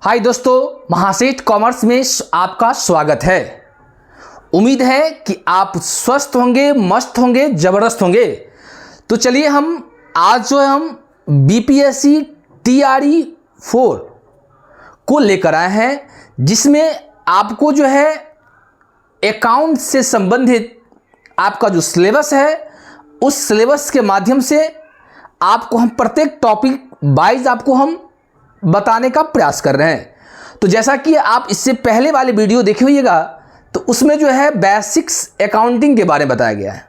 हाय दोस्तों, महासेठ कॉमर्स में आपका स्वागत है। उम्मीद है कि आप स्वस्थ होंगे, मस्त होंगे, ज़बरदस्त होंगे। तो चलिए आज हम बीपीएससी TRE 4 को लेकर आए हैं, जिसमें आपको अकाउंट से संबंधित आपका जो सिलेबस है, उस सिलेबस के माध्यम से आपको हम प्रत्येक टॉपिक वाइज आपको हम बताने का प्रयास कर रहे हैं। तो जैसा कि आप इससे पहले वाले वीडियो देखे होइएगा, तो उसमें बेसिक्स अकाउंटिंग के बारे में बताया गया है।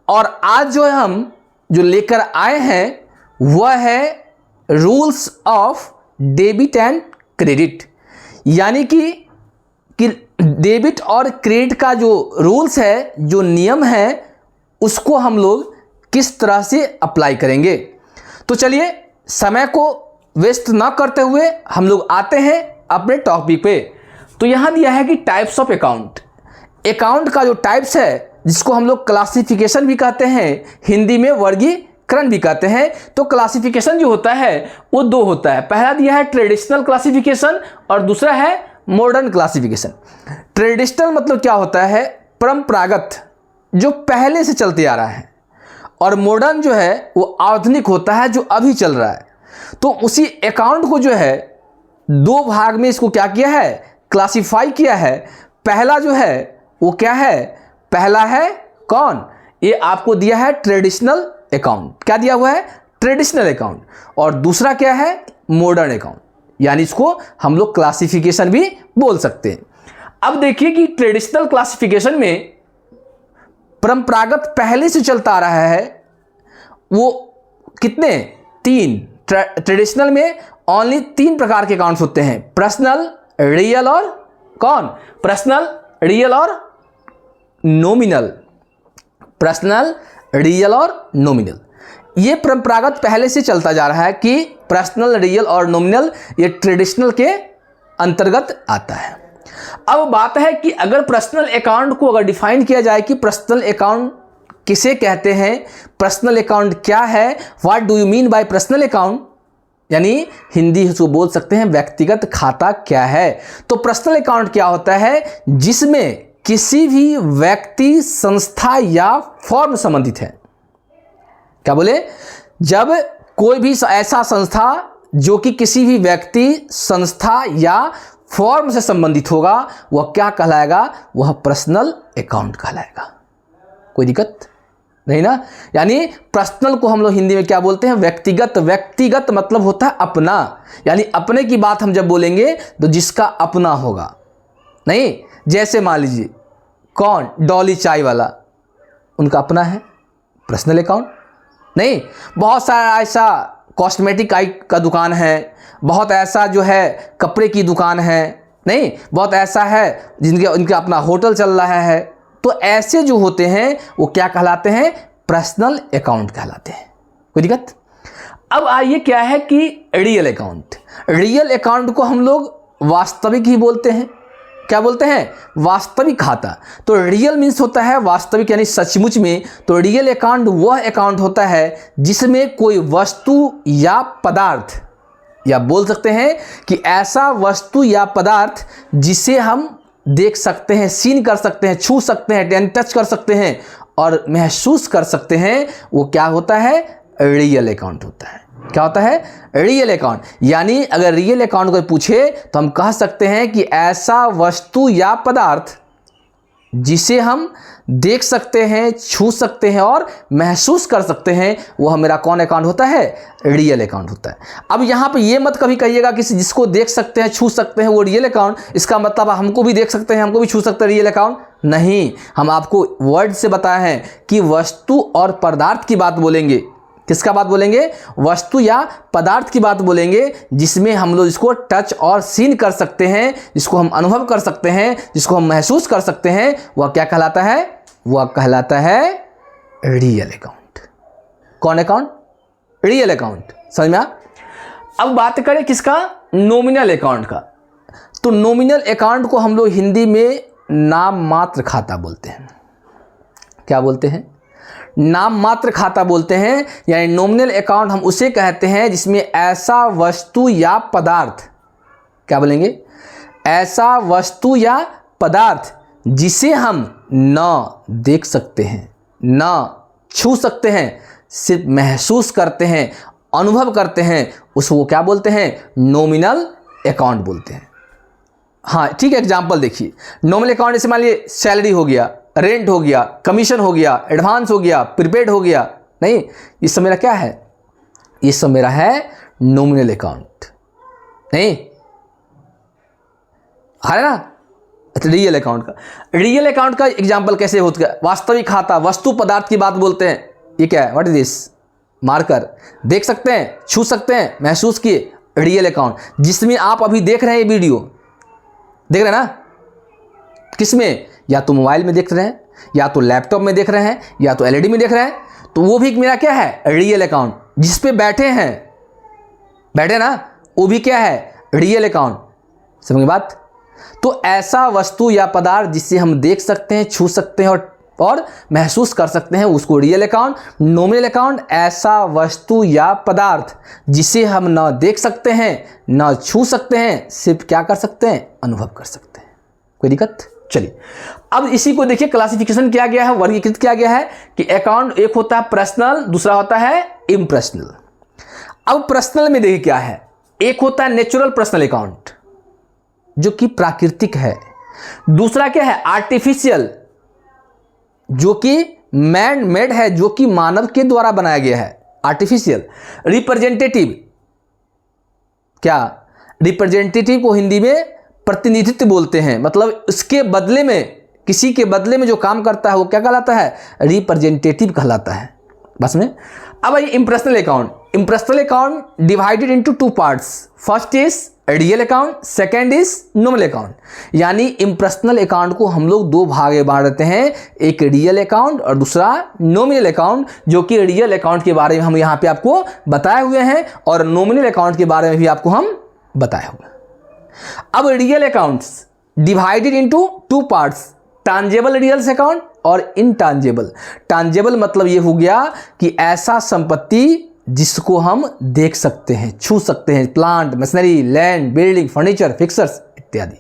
और आज हम लेकर आए हैं वह है rules of debit and credit, यानी कि डेबिट और क्रेडिट का जो रूल्स है, जो नियम है, उसको हम लोग किस तरह से अप्लाई करेंगे। तो चलिए समय को वेस्ट ना करते हुए हम लोग आते हैं अपने टॉपिक पे। तो यहाँ दिया है कि टाइप्स ऑफ अकाउंट। अकाउंट का जो टाइप्स है, जिसको हम लोग क्लासिफिकेशन भी कहते हैं, हिंदी में वर्गीकरण भी कहते हैं। तो क्लासिफिकेशन जो होता है वो दो होता है। पहला दिया है ट्रेडिशनल क्लासिफिकेशन और दूसरा है मॉडर्न क्लासिफिकेशन। ट्रेडिशनल मतलब क्या होता है? परंपरागत, जो पहले से चलते आ रहा है। और मॉडर्न जो है वो आधुनिक होता है, जो अभी चल रहा है। तो उसी अकाउंट को दो भाग में इसको क्या किया है? क्लासिफाई किया है। पहला वो क्या है? पहला है कौन? ये आपको दिया है ट्रेडिशनल अकाउंट। क्या दिया हुआ है? Traditional account. और दूसरा क्या है? मॉडर्न अकाउंट, यानी इसको हम लोग क्लासिफिकेशन भी बोल सकते हैं। अब देखिए कि ट्रेडिशनल क्लासिफिकेशन में परंपरागत पहले से चलता आ रहा है, वो कितने? 3। ट्रेडिशनल में ओनली 3 प्रकार के अकाउंट्स होते हैं: पर्सनल, रियल और कौन? पर्सनल, रियल और नॉमिनल। पर्सनल, रियल और नॉमिनल, ये परंपरागत पहले से चलता जा रहा है कि पर्सनल, रियल और नॉमिनल ये ट्रेडिशनल के अंतर्गत आता है। अब बात है कि अगर पर्सनल अकाउंट को अगर डिफाइन किया जाए कि पर्सनल अकाउंट किसे कहते हैं, पर्सनल अकाउंट क्या है, what do you mean by personal account, यानी हिंदी इसको बोल सकते हैं व्यक्तिगत खाता क्या है। तो पर्सनल अकाउंट क्या होता है? जिसमें किसी भी व्यक्ति, संस्था या फॉर्म संबंधित है। क्या बोले? जब कोई भी ऐसा संस्था जो कि किसी भी व्यक्ति, संस्था या फॉर्म से संबंधित होगा, वह क्या कहलाएगा? वह पर्सनल अकाउंट कहलाएगा। कोई दिक्कत नहीं ना? यानी पर्सनल को हम लोग हिंदी में क्या बोलते हैं? व्यक्तिगत। व्यक्तिगत मतलब होता है अपना, यानी अपने की बात हम जब बोलेंगे तो जिसका अपना होगा। नहीं, जैसे मान लीजिए कौन? डॉली चाय वाला, उनका अपना है पर्सनल अकाउंट। नहीं, बहुत सारा ऐसा कॉस्मेटिक का दुकान है, बहुत ऐसा कपड़े की दुकान है, नहीं, बहुत ऐसा है उनका अपना होटल चल रहा है। तो ऐसे जो होते हैं वो क्या कहलाते हैं? पर्सनल अकाउंट कहलाते हैं। कोई दिक्कत? अब आइए क्या है कि रियल अकाउंट। रियल अकाउंट को हम लोग वास्तविक ही बोलते हैं। क्या बोलते हैं? वास्तविक खाता। तो रियल मीन्स होता है वास्तविक, यानी सचमुच में। तो रियल अकाउंट वह अकाउंट होता है जिसमें कोई वस्तु या पदार्थ, या बोल सकते हैं कि ऐसा वस्तु या पदार्थ जिसे हम देख सकते हैं, सीन कर सकते हैं, छू सकते हैं, टच कर सकते हैं और महसूस कर सकते हैं, वो क्या होता है? रियल अकाउंट होता है। क्या होता है? Real account. यानी अगर रियल अकाउंट को पूछे तो हम कह सकते हैं कि ऐसा वस्तु या पदार्थ जिसे हम देख सकते हैं, छू सकते हैं और महसूस कर सकते हैं, वह मेरा कौन अकाउंट होता है? रियल अकाउंट होता है। अब यहाँ पे ये मत कभी कहिएगा कि जिसको देख सकते हैं, छू सकते हैं, वो रियल अकाउंट, इसका मतलब हमको भी देख सकते हैं, हमको भी छू सकते हैं, रियल अकाउंट नहीं। हम आपको वर्ड से बताए हैं कि वस्तु और पदार्थ की बात बोलेंगे। किसका बात बोलेंगे? वस्तु या पदार्थ की बात बोलेंगे, जिसमें हम लोग इसको टच और सीन कर सकते हैं, जिसको हम अनुभव कर सकते हैं, जिसको हम महसूस कर सकते हैं। वह क्या कहलाता है? वह कहलाता है रियल अकाउंट। कौन अकाउंट? Real account. समझ में? अब बात करें किसका? नॉमिनल अकाउंट का। तो नॉमिनल अकाउंट को हम लोग हिंदी में नाम मात्र खाता बोलते हैं। क्या बोलते हैं? नाम मात्र खाता बोलते हैं। यानी नॉमिनल अकाउंट हम उसे कहते हैं जिसमें ऐसा वस्तु या पदार्थ क्या बोलेंगे? ऐसा वस्तु या पदार्थ जिसे हम न देख सकते हैं, न छू सकते हैं, सिर्फ महसूस करते हैं, अनुभव करते हैं, उसको क्या बोलते हैं? नॉमिनल अकाउंट बोलते हैं। हाँ ठीक है, एग्जाम्पल देखिए। नॉमिनल अकाउंट जैसे मान लीजिए सैलरी हो गया, रेंट हो गया, कमीशन हो गया, एडवांस हो गया, प्रीपेड हो गया। नहीं, ये सब मेरा क्या है? ये सब मेरा है नॉमिनल अकाउंट। नहीं है ना? रियल अकाउंट का, रियल अकाउंट का एग्जाम्पल कैसे होता है? वास्तविक खाता, वस्तु पदार्थ की बात बोलते हैं। ये क्या है? What is this? मार्कर। देख सकते हैं, छू सकते हैं, महसूस किए। रियल अकाउंट जिसमें आप अभी देख रहे हैं वीडियो, देख रहे हैं ना? किसमें? या तो मोबाइल में देख रहे हैं, या तो लैपटॉप में देख रहे हैं, या तो एलईडी में देख रहे हैं, तो वो भी मेरा क्या है? Real account. जिस पे बैठे हैं, बैठे ना, वो भी क्या है? Real account. समझ बात? तो ऐसा वस्तु या पदार्थ जिसे हम देख सकते हैं, छू सकते हैं और महसूस कर सकते हैं, उसको रियल अकाउंट। नॉमिनल अकाउंट ऐसा वस्तु या पदार्थ जिसे हम ना देख सकते हैं, ना छू सकते हैं, सिर्फ क्या कर सकते हैं? अनुभव कर सकते हैं। कोई दिक्कत? चलिए अब इसी को देखिए, क्लासिफिकेशन किया गया है, वर्गीकृत किया गया है कि अकाउंट एक होता है पर्सनल, दूसरा होता है इम्पर्सनल। अब पर्सनल में देखिए क्या है, एक होता है नेचुरल पर्सनल अकाउंट जो कि प्राकृतिक है, दूसरा क्या है? आर्टिफिशियल, जो कि मैन मेड है, जो कि मानव के द्वारा बनाया गया है, आर्टिफिशियल। रिप्रेजेंटेटिव, क्या? रिप्रेजेंटेटिव को हिंदी में प्रतिनिधित्व बोलते हैं, मतलब उसके बदले में, किसी के बदले में जो काम करता है वो क्या कहलाता है? रिप्रेजेंटेटिव कहलाता है। बस में अब आइए impersonal account. Impersonal account divided into two parts, first is real account, second is nominal account. यानी इम्पर्सनल अकाउंट को हम लोग दो भाग में बांट देते हैं, एक रियल अकाउंट और दूसरा नॉमिनल अकाउंट, जो कि रियल अकाउंट के बारे में हम यहाँ पे आपको बताए हुए हैं और नॉमिनल अकाउंट के बारे में भी आपको हम बताए हुए हैं। अब real accounts divided into two parts, tangible real account और इनटांजेबल। टांजेबल मतलब ये हो गया कि ऐसा संपत्ति जिसको हम देख सकते हैं, छू सकते हैं, plant, machinery, land, building, furniture, fixers इत्यादि।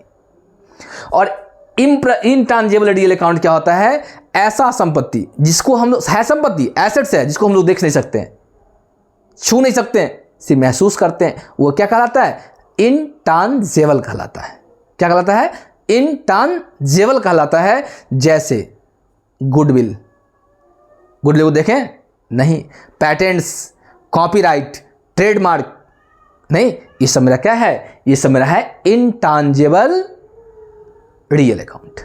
और इनटांजेबल रियल अकाउंट क्या होता है? ऐसा संपत्ति जिसको हम लोग, है संपत्ति, एसेट्स है, जिसको हम लोग देख नहीं सकते हैं, छू नहीं सकते हैं, सिर्फ महसूस करते हैं, वो क्या कहलाता है? इनटांजेबल कहलाता है। क्या कहलाता है? इनटांजेबल कहलाता है। जैसे गुडविल, गुडविल को देखें नहीं, पैटेंट्स, कॉपीराइट, ट्रेडमार्क नहीं, ये सब मेरा क्या है? ये सब मेरा है इनटांजेबल रियल अकाउंट।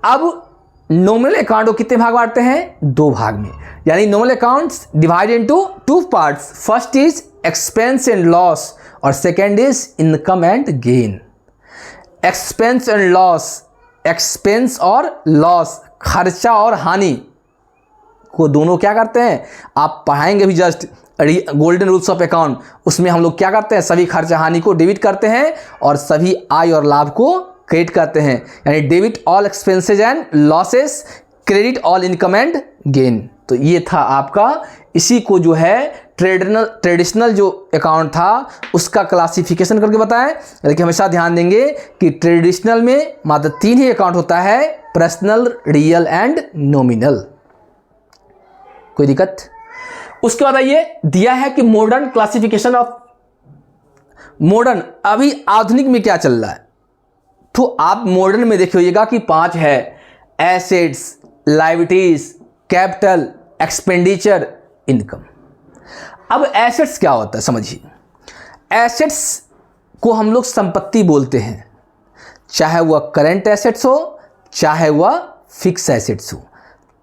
अब नॉमिनल अकाउंट को कितने भाग बांटते हैं? दो भाग में। यानी nominal accounts divide into two parts, first is expense and loss और second is income and gain. Expense and loss, expense और लॉस, खर्चा और हानि को दोनों क्या करते हैं? आप पढ़ाएंगे भी just golden rules of account, उसमें हम लोग क्या करते हैं? सभी खर्चा हानि को डेबिट करते हैं और सभी आय और लाभ को क्रेडिट करते हैं। यानी debit all expenses and losses, credit all income and gain. तो ये था आपका, इसी को जो है ट्रेडिशनल जो अकाउंट था उसका क्लासिफिकेशन करके बताएं। लेकिन हमेशा ध्यान देंगे कि ट्रेडिशनल में मात्र तीन ही अकाउंट होता है, पर्सनल, रियल एंड नॉमिनल। कोई दिक्कत? उसके बाद आइए दिया है कि मॉडर्न क्लासिफिकेशन ऑफ, मॉडर्न अभी आधुनिक में क्या चल रहा है। तो आप मॉडर्न में देखिएगा कि 5 है, assets, liabilities, capital, expenditure, income. अब एसेट्स क्या होता है समझिए। एसेट्स को हम लोग संपत्ति बोलते हैं, चाहे वह करंट एसेट्स हो, चाहे वह फिक्स एसेट्स हो।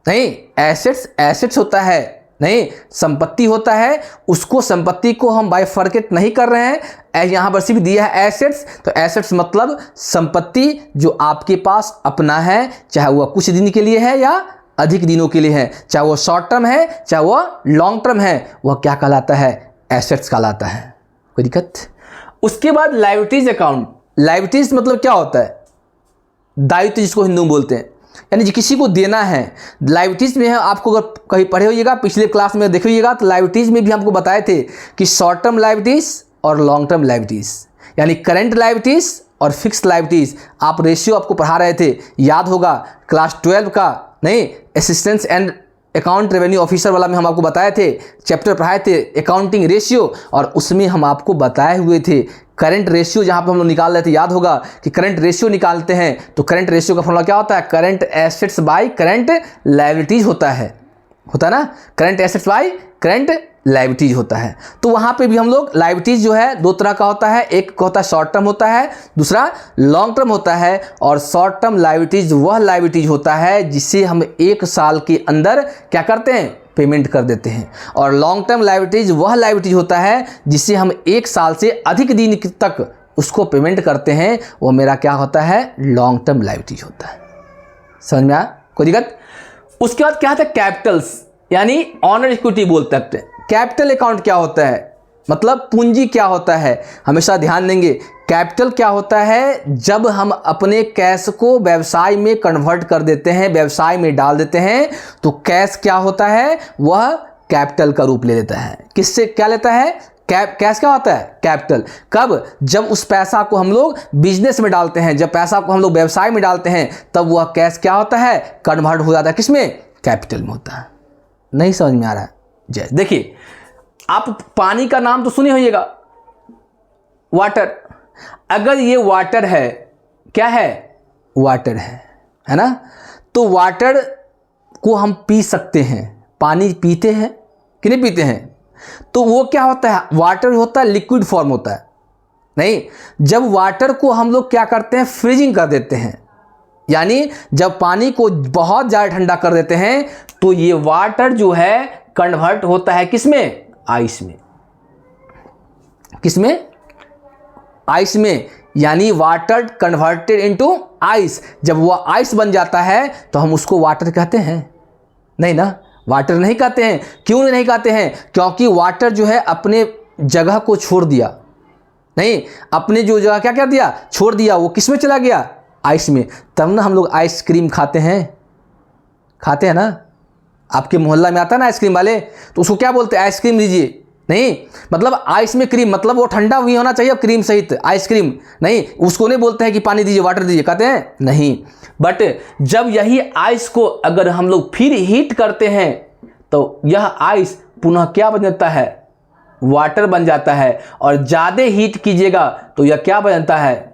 नहीं, एसेट्स होता है, नहीं संपत्ति होता है। उसको, संपत्ति को हम बाइफर्केट नहीं कर रहे हैं, यहां पर सिर्फ दिया है एसेट्स। तो एसेट्स मतलब संपत्ति जो आपके पास अपना है, चाहे वह कुछ दिन के लिए है या अधिक दिनों के लिए है, चाहे वो शॉर्ट टर्म है, चाहे वह लॉन्ग टर्म है, वह क्या कहलाता है? एसेट्स कहलाता है। कोई दिक्कत? उसके बाद लायबिलिटीज अकाउंट। लायबिलिटीज मतलब क्या होता है? दायित्व, जिसको हिंदू में बोलते हैं, यानी किसी को देना है। लायबिलिटीज में है, आपको अगर कहीं पढ़े होइएगा, पिछले क्लास में देखे होइएगा, तो लायबिलिटीज में भी हमको बताए थे कि शॉर्ट टर्म लायबिलिटीज और लॉन्ग टर्म लायबिलिटीज। यानी करंट लायबिलिटीज और फिक्स लायबिलिटीज। आप रेशियो आपको पढ़ा रहे थे, याद होगा क्लास 12 का, नहीं, assistant and account revenue officer वाला में हम आपको बताए थे, चैप्टर पढ़ाए थे अकाउंटिंग रेशियो, और उसमें हम आपको बताए हुए थे करंट रेशियो जहां पे हम लोग निकाल रहे थे। याद होगा कि करंट रेशियो निकालते हैं तो करंट रेशियो का फॉर्मूला क्या होता है, current assets by current liabilities होता है ना, current assets by current liabilities होता है। तो वहां पे भी हम लोग लायबिलिटीज जो है दो तरह का होता है, एक होता है शॉर्ट टर्म होता है, दूसरा लॉन्ग टर्म होता है। और शॉर्ट टर्म लायबिलिटीज वह लायबिलिटीज होता है जिसे हम 1 साल के अंदर क्या करते हैं, पेमेंट कर देते हैं। और लॉन्ग टर्म लायबिलिटीज वह लायबिलिटीज होता है जिसे हम 1 साल से अधिक दिन तक उसको पेमेंट करते हैं, वो मेरा क्या होता है, लॉन्ग टर्म लायबिलिटीज होता है। समझ में आया, कोई दिक्कत? उसके बाद क्या होता है, कैपिटल्स, यानी ऑनर इक्विटी बोल सकते हैं। कैपिटल अकाउंट क्या होता है, मतलब पूंजी क्या होता है, हमेशा ध्यान देंगे। कैपिटल क्या होता है, जब हम अपने कैश को व्यवसाय में कन्वर्ट कर देते हैं, व्यवसाय में डाल देते हैं, तो कैश क्या होता है, वह कैपिटल का रूप ले लेता है। किससे क्या लेता है, कैश क्या होता है, कैपिटल। कब, जब उस पैसा को हम लोग बिजनेस में डालते हैं, जब पैसा को हम लोग व्यवसाय में डालते हैं, तब वह कैश क्या होता है, कन्वर्ट हो जाता है, किसमें, कैपिटल में होता है। नहीं समझ में आ रहा है? जय, देखिए आप पानी का नाम तो सुने होइएगा, वाटर। अगर ये वाटर है, क्या है, वाटर है ना, तो वाटर को हम पी सकते हैं, पानी पीते हैं कि नहीं पीते हैं, तो वो क्या होता है, वाटर होता है, लिक्विड फॉर्म होता है। नहीं, जब वाटर को हम लोग क्या करते हैं, फ्रीजिंग कर देते हैं, यानी जब पानी को बहुत ज़्यादा ठंडा कर देते हैं, तो ये वाटर जो है कन्वर्ट होता है किसमें, आइस में। किसमें, आइस में, यानी वाटर कन्वर्टेड इनटू आइस। जब वो आइस बन जाता है तो हम उसको वाटर कहते हैं? नहीं ना, वाटर नहीं कहते हैं। क्यों नहीं कहते हैं, क्योंकि वाटर जो है अपने जगह को छोड़ दिया, नहीं, अपने जो जगह क्या कर दिया, छोड़ दिया, वो किस में चला गया, आइस में। तब ना हम लोग आइसक्रीम खाते हैं ना, आपके मोहल्ला में आता है ना आइसक्रीम वाले, तो उसको क्या बोलते हैं, आइसक्रीम दीजिए। नहीं, मतलब आइस में क्रीम, मतलब वो ठंडा भी होना चाहिए, क्रीम सहित आइसक्रीम। नहीं, उसको नहीं बोलते हैं कि पानी दीजिए, वाटर दीजिए, कहते हैं नहीं। बट जब यही आइस को अगर हम लोग फिर हीट करते हैं, तो यह आइस पुनः क्या बन जाता है, वाटर बन जाता है। और ज़्यादा हीट कीजिएगा तो यह क्या बन जाता है,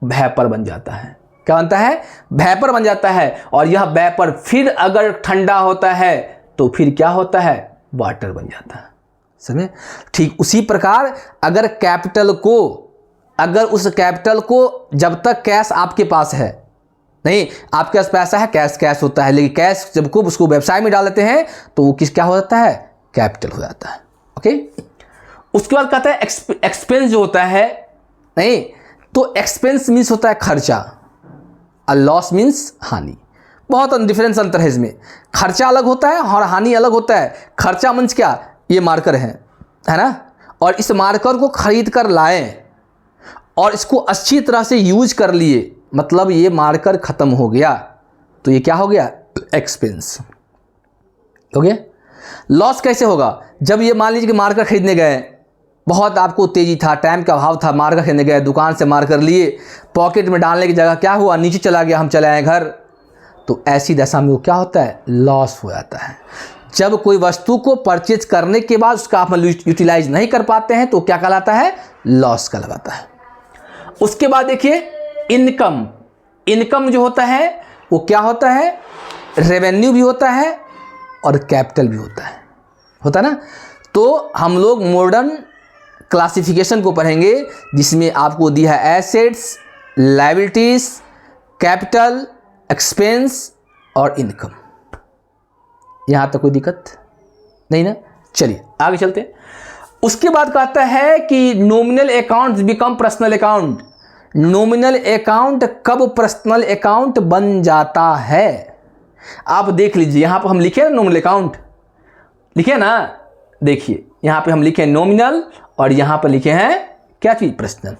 वेपर बन जाता है। क्या बनता है, वेपर बन जाता है। और यह वेपर फिर अगर ठंडा होता है तो फिर क्या होता है, वाटर बन जाता है। समझे? ठीक उसी प्रकार अगर उस कैपिटल को जब तक कैश आपके पास है, नहीं, आपके पास पैसा है, कैश होता है, लेकिन कैश जब को उसको व्यवसाय में डाल देते हैं तो वो क्या हो जाता है, कैपिटल हो जाता है। ओके, उसके बाद कहता है एक्सपेंस जो होता है, नहीं, तो एक्सपेंस मीन्स होता है खर्चा, और लॉस मीन्स हानि। बहुत डिफरेंस अंतर है इसमें, खर्चा अलग होता है और हानि अलग होता है। खर्चा मीन्स क्या, ये मार्कर है ना, और इस मार्कर को खरीद कर लाए और इसको अच्छी तरह से यूज कर लिए, मतलब ये मार्कर खत्म हो गया तो ये क्या हो गया, एक्सपेंस हो गया। लॉस कैसे होगा, जब ये मान लीजिए कि मार्कर खरीदने गए, बहुत आपको तेजी था, टाइम का अभाव था, मार्कर खरीदने गए, दुकान से मार्कर लिए, पॉकेट में डालने की जगह क्या हुआ, नीचे चला गया, हम चले आए घर, तो ऐसी दशा में वो क्या होता है, लॉस हो जाता है। जब कोई वस्तु को परचेज करने के बाद उसका आप यूटिलाइज नहीं कर पाते हैं तो क्या कहलाता है, लॉस कहलाता है। उसके बाद देखिए इनकम जो होता है वो क्या होता है, रेवेन्यू भी होता है और कैपिटल भी होता है ना। तो हम लोग मॉडर्न क्लासिफिकेशन को पढ़ेंगे जिसमें आपको दिया है एसेट्स, लायबिलिटीज, कैपिटल, एक्सपेंस और इनकम। यहां तक कोई दिक्कत नहीं ना, चलिए आगे चलते हैं। उसके बाद कहता है कि nominal account become personal account. Nominal account कब पर्सनल अकाउंट बन जाता है, आप देख लीजिए, यहां पर हम लिखे ना नॉमिनल अकाउंट, लिखे ना, देखिए यहां पे हम लिखे नॉमिनल और यहां पर लिखे हैं क्या चीज, पर्सनल।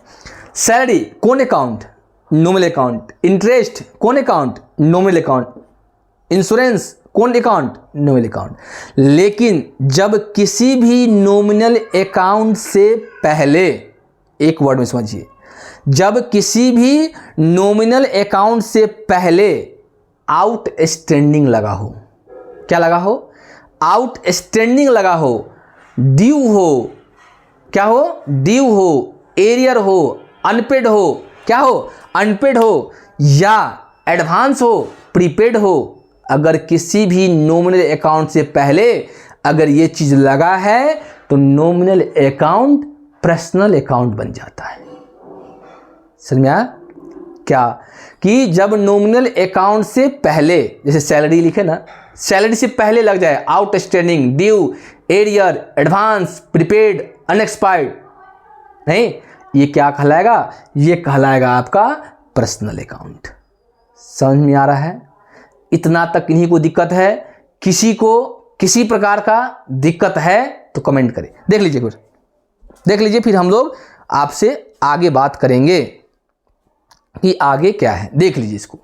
सैलरी कौन अकाउंट, नॉमिनल अकाउंट। इंटरेस्ट कौन अकाउंट, नॉमिनल अकाउंट। इंश्योरेंस कौन अकाउंट, नॉमिनल अकाउंट। लेकिन जब किसी भी नॉमिनल अकाउंट से पहले एक वर्ड में समझिए, जब किसी भी नॉमिनल अकाउंट से पहले आउटस्टैंडिंग लगा हो, क्या लगा हो, आउटस्टैंडिंग लगा हो, ड्यू हो, क्या हो, ड्यू हो, एरियर हो, अनपेड हो, क्या हो, अनपेड हो, या एडवांस हो, प्रीपेड हो, अगर किसी भी नॉमिनल अकाउंट से पहले अगर ये चीज लगा है तो नॉमिनल अकाउंट पर्सनल अकाउंट बन जाता है। समझ में आया क्या, कि जब नॉमिनल अकाउंट से पहले, जैसे सैलरी लिखे ना, सैलरी से पहले लग जाए outstanding, due, arrear, advance, prepaid, unexpired, नहीं, ये क्या कहलाएगा, ये कहलाएगा आपका पर्सनल अकाउंट। समझ में आ रहा है? इतना तक इन्हीं को दिक्कत है, किसी को किसी प्रकार का दिक्कत है तो कमेंट करें। देख लीजिए, फिर देख लीजिए, फिर हम लोग आपसे आगे बात करेंगे कि आगे क्या है। देख लीजिए, इसको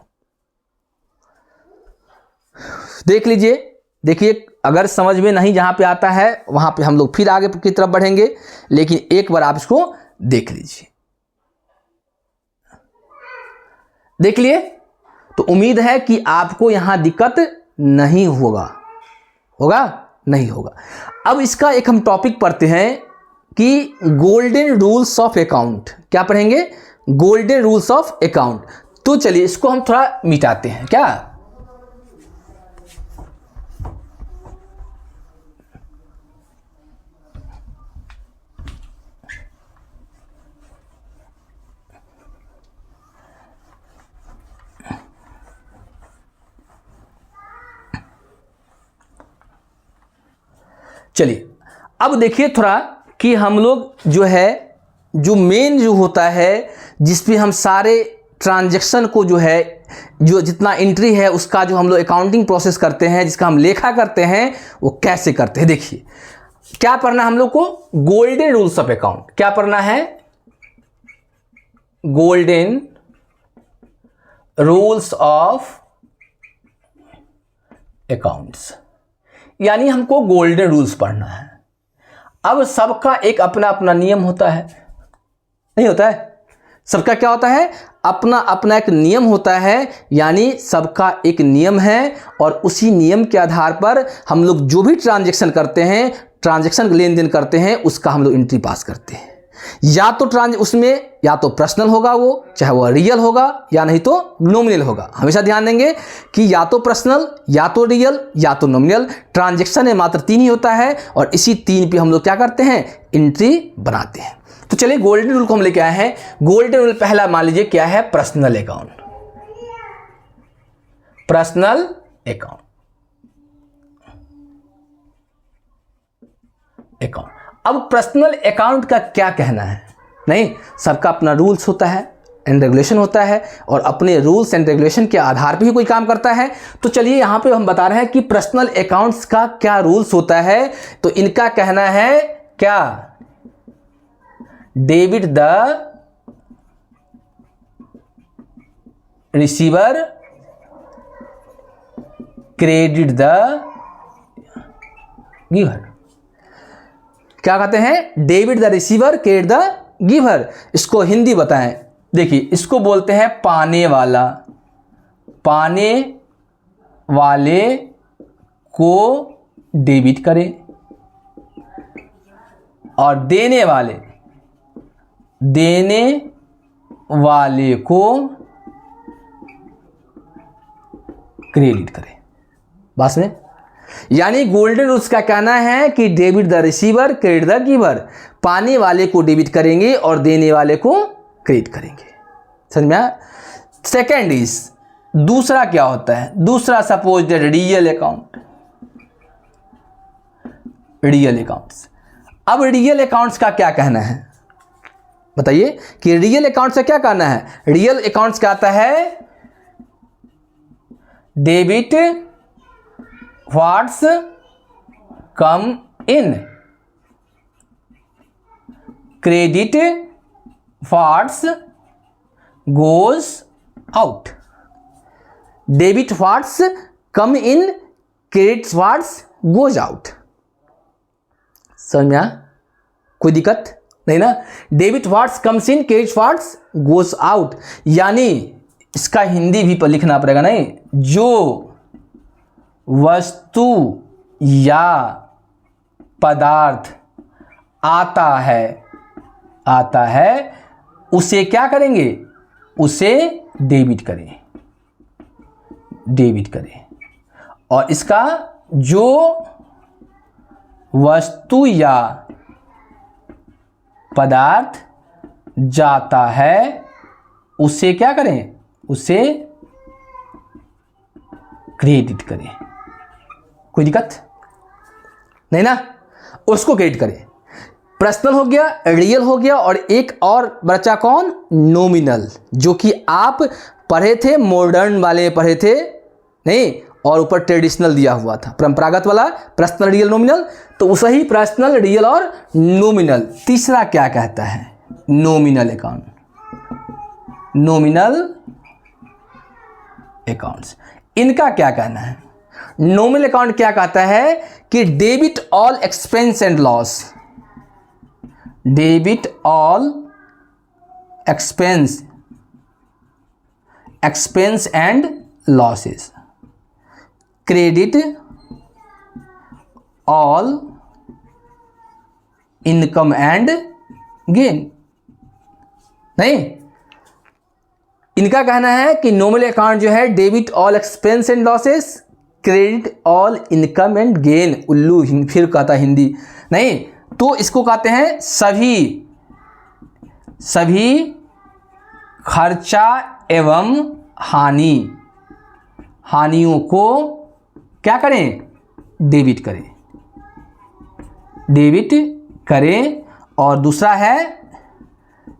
देख लीजिए, देखिए अगर समझ में नहीं जहां पे आता है वहां पे हम लोग फिर आगे की तरफ बढ़ेंगे, लेकिन एक बार आप इसको देख लीजिए। देख लिए तो उम्मीद है कि आपको यहां दिक्कत नहीं होगा, नहीं होगा। अब इसका एक हम टॉपिक पढ़ते हैं कि गोल्डन रूल्स ऑफ अकाउंट। क्या पढ़ेंगे? Golden rules of account. तो चलिए इसको हम थोड़ा मिटाते हैं क्या। चलिए अब देखिए थोड़ा कि हम लोग जो है, जो मेन जो होता है जिस पे हम सारे ट्रांजैक्शन को जो है, जो जितना एंट्री है उसका जो हम लोग अकाउंटिंग प्रोसेस करते हैं, जिसका हम लेखा करते हैं, वो कैसे करते हैं। देखिए क्या पढ़ना है हम लोग को, गोल्डन रूल्स ऑफ अकाउंट। क्या पढ़ना है? गोल्डन रूल्स ऑफ अकाउंट्स, यानी हमको गोल्डन रूल्स पढ़ना है। अब सबका एक अपना अपना नियम होता है, नहीं होता है? सबका क्या होता है? अपना अपना एक नियम होता है, यानी सबका एक नियम है और उसी नियम के आधार पर हम लोग जो भी ट्रांजैक्शन करते हैं, ट्रांजैक्शन लेन देन करते हैं, उसका हम लोग एंट्री पास करते हैं। या तो उसमें या तो पर्सनल होगा वो, चाहे वो रियल होगा या नहीं तो नॉमिनल होगा। हमेशा ध्यान देंगे कि या तो पर्सनल, या तो रियल, या तो नॉमिनल। ट्रांजैक्शन में मात्र 3 ही होता है और इसी 3 पे हम लोग क्या करते हैं? एंट्री बनाते हैं। तो चलिए गोल्डन रूल को हम लेके आए हैं। गोल्डन रूल पहला मान लीजिए क्या है? Personal account. पर्सनल अकाउंट, अब पर्सनल अकाउंट का क्या कहना है? नहीं, सबका अपना रूल्स होता है एंड रेगुलेशन होता है और अपने रूल्स एंड रेगुलेशन के आधार पे ही कोई काम करता है। तो चलिए यहां पे हम बता रहे हैं कि पर्सनल अकाउंट्स का क्या रूल्स होता है। तो इनका कहना है क्या? Debit the receiver, credit the giver. क्या कहते हैं? Debit the receiver, credit the giver. इसको हिंदी बताएं। देखिए इसको बोलते हैं पाने वाला, पाने वाले को डेबिट करें और देने वाले को क्रेडिट करें। बस में यानी गोल्डन रूल्स का कहना है कि debit the receiver, credit the giver. पाने वाले को डेबिट करेंगे और देने वाले को क्रेडिट करेंगे। समझ में आया? सेकेंड इज, दूसरा क्या होता है? दूसरा suppose that real account, real accounts. अब रियल अकाउंट्स का क्या कहना है बताइए कि रियल अकाउंट्स का क्या कहना है? रियल अकाउंट्स का आता है debit what's come in, credit what's goes out. Debit what's come in, credit what's goes out. समझ में आया? कोई दिक्कत? नहीं ना। Debit what's comes in, credit what's goes out, यानी इसका हिंदी भी पर लिखना पड़ेगा, नहीं, जो वस्तु या पदार्थ आता है उसे क्या करेंगे, उसे डेबिट करें। और इसका जो वस्तु या पदार्थ जाता है उसे क्या करें, उसे क्रेडिट करें। कोई दिक्कत नहीं ना, उसको क्रेडिट करें। पर्सनल हो गया, रियल हो गया, और एक और बचा कौन, नॉमिनल, जो कि आप पढ़े थे, मॉडर्न वाले पढ़े थे, नहीं, और ऊपर ट्रेडिशनल दिया हुआ था, परंपरागत वाला पर्सनल, रियल, नॉमिनल। तो वही पर्सनल, रियल और नॉमिनल। तीसरा क्या कहता है, नॉमिनल अकाउंट, नॉमिनल अकाउंट्स। इनका क्या कहना है, नॉमिनल अकाउंट क्या कहता है कि debit all expense and loss, debit all expense and losses, credit all income and gain. नहीं, इनका कहना है कि नॉमिनल अकाउंट जो है debit all expense and losses, credit all income and gain. उल्लू फिर कहता हिंदी, नहीं, तो इसको कहते हैं सभी खर्चा एवं हानियों को क्या करें, डेबिट करें। और दूसरा है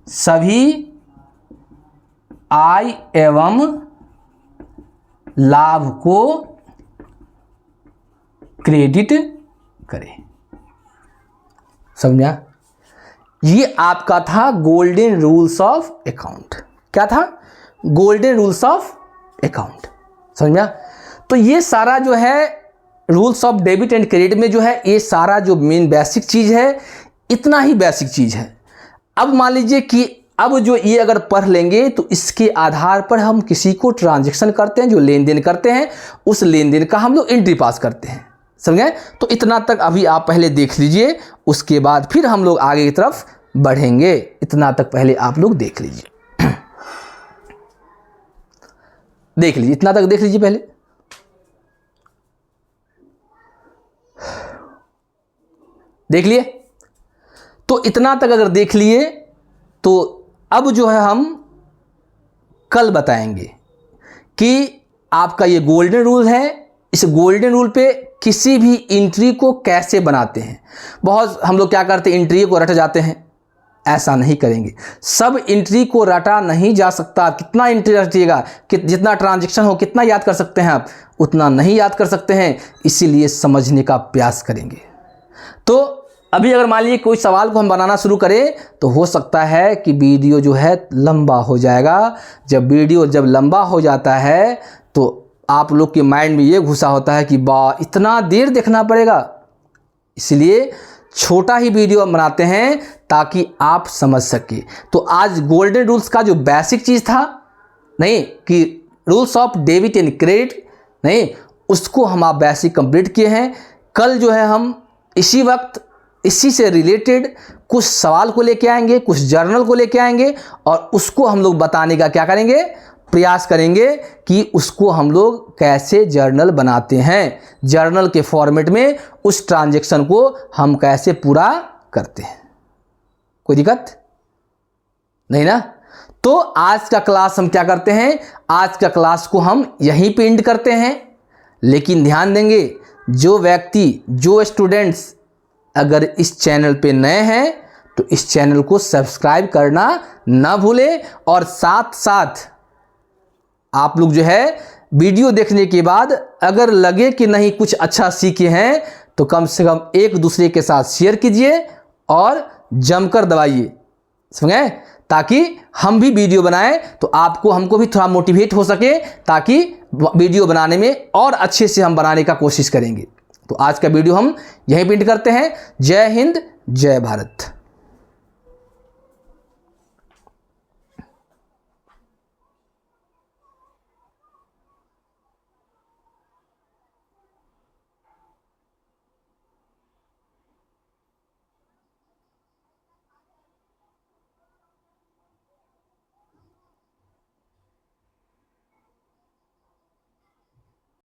सभी आय एवं लाभ को क्रेडिट करें। समझा? ये आपका था गोल्डन रूल्स ऑफ अकाउंट। क्या था? Golden rules of account. समझा? तो ये सारा जो है rules of debit and credit में जो है ये सारा जो मेन बेसिक चीज़ है, इतना ही बेसिक चीज़ है। अब मान लीजिए कि अब जो ये अगर पढ़ लेंगे तो इसके आधार पर हम किसी को ट्रांजैक्शन करते हैं, जो लेन देन करते हैं, उस लेन देन का हम लोग एंट्री पास करते हैं। समझे? तो इतना तक अभी आप पहले देख लीजिए, उसके बाद फिर हम लोग आगे की तरफ बढ़ेंगे। इतना तक पहले आप लोग देख लीजिए, देख लीजिए, इतना तक देख लीजिए पहले। देख लिए? तो इतना तक अगर देख लिए तो अब जो है हम कल बताएंगे कि आपका ये गोल्डन रूल है, इस गोल्डन रूल पे किसी भी एंट्री को कैसे बनाते हैं। बहुत हम लोग क्या करते हैं, एंट्री को रट जाते हैं, ऐसा नहीं करेंगे। सब एंट्री को रटा नहीं जा सकता। कितना एंट्री रटिएगा, कि जितना ट्रांजैक्शन हो कितना याद कर सकते हैं आप, उतना नहीं याद कर सकते हैं। इसीलिए समझने का प्रयास करेंगे। तो अभी अगर मान लीजिए कोई सवाल को हम बनाना शुरू करें तो हो सकता है कि वीडियो जो है लंबा हो जाएगा। जब वीडियो जब लंबा हो जाता है तो आप लोग के माइंड में ये घुसा होता है कि वाह इतना देर देखना पड़ेगा। इसलिए छोटा ही वीडियो हम बनाते हैं ताकि आप समझ सके। तो आज गोल्डन रूल्स का जो बेसिक चीज़ था, नहीं कि rules of debit and credit, नहीं, उसको हम आप बेसिक कंप्लीट किए हैं। कल जो है हम इसी वक्त इसी से रिलेटेड कुछ सवाल को लेके आएंगे, कुछ जर्नल को लेके आएंगे और उसको हम लोग बताने का क्या करेंगे, प्रयास करेंगे कि उसको हम लोग कैसे जर्नल बनाते हैं, जर्नल के फॉर्मेट में उस ट्रांजैक्शन को हम कैसे पूरा करते हैं। कोई दिक्कत नहीं ना? तो आज का क्लास हम क्या करते हैं, आज का क्लास को हम यहीं पे एंड करते हैं। लेकिन ध्यान देंगे, जो व्यक्ति, जो स्टूडेंट्स अगर इस चैनल पे नए हैं तो इस चैनल को सब्सक्राइब करना ना भूलें। और साथ साथ आप लोग जो है वीडियो देखने के बाद अगर लगे कि नहीं कुछ अच्छा सीखे हैं तो कम से कम एक दूसरे के साथ शेयर कीजिए और जमकर दबाइए। समझे? ताकि हम भी वीडियो बनाएं तो आपको हमको भी थोड़ा मोटिवेट हो सके, ताकि वीडियो बनाने में और अच्छे से हम बनाने का कोशिश करेंगे। तो आज का वीडियो हम यहीं पे एंड करते हैं। जय हिंद, जय भारत।